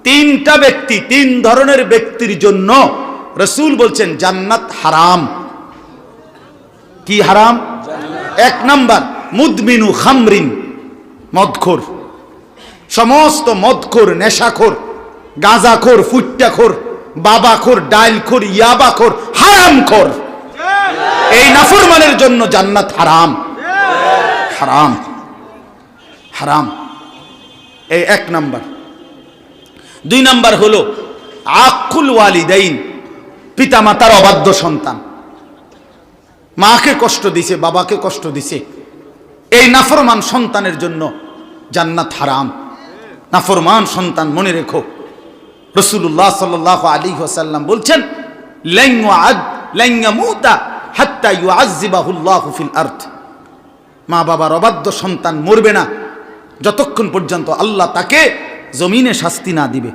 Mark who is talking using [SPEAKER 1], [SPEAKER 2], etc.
[SPEAKER 1] তিনটা ব্যক্তি, তিন ধরনের ব্যক্তির জন্য রাসূল বলছেন জান্নাত হারাম। কি হারাম? এক নাম্বার মুদমিনু খামরিন, মদখোর। সমস্ত মদখোর, নেশাখোর, গাঁজাখোর, ফুট্টাখোর, বাবাখোর, ডাইলখোর, ইয়াবাখোর, হারামখোর, এই নাফরমানের জন্য জান্নাত হারাম। হারাম, হারাম। এই এক নাম্বার। দুই নাম্বার হলো আকুল ওয়ালিদাইন, পিতামাতার অবাধ্য সন্তান। মাকে কষ্ট দিছে, বাবাকে কষ্ট দিছে, এই নাফরমান সন্তানের জন্য জান্নাত হারাম। নাফরমান সন্তান, মনে রেখো রাসূলুল্লাহ সাল্লাল্লাহু আলাইহি ওয়াসাল্লাম বলছেন লান ইয়ামুতা হাত্তা ইউআযযিবাহুল্লাহু ফিল আরদ। মা বাবার অবাধ্য সন্তান মরবে না যতক্ষণ পর্যন্ত আল্লাহ তাকে জমিনে শাস্তি না দিবে।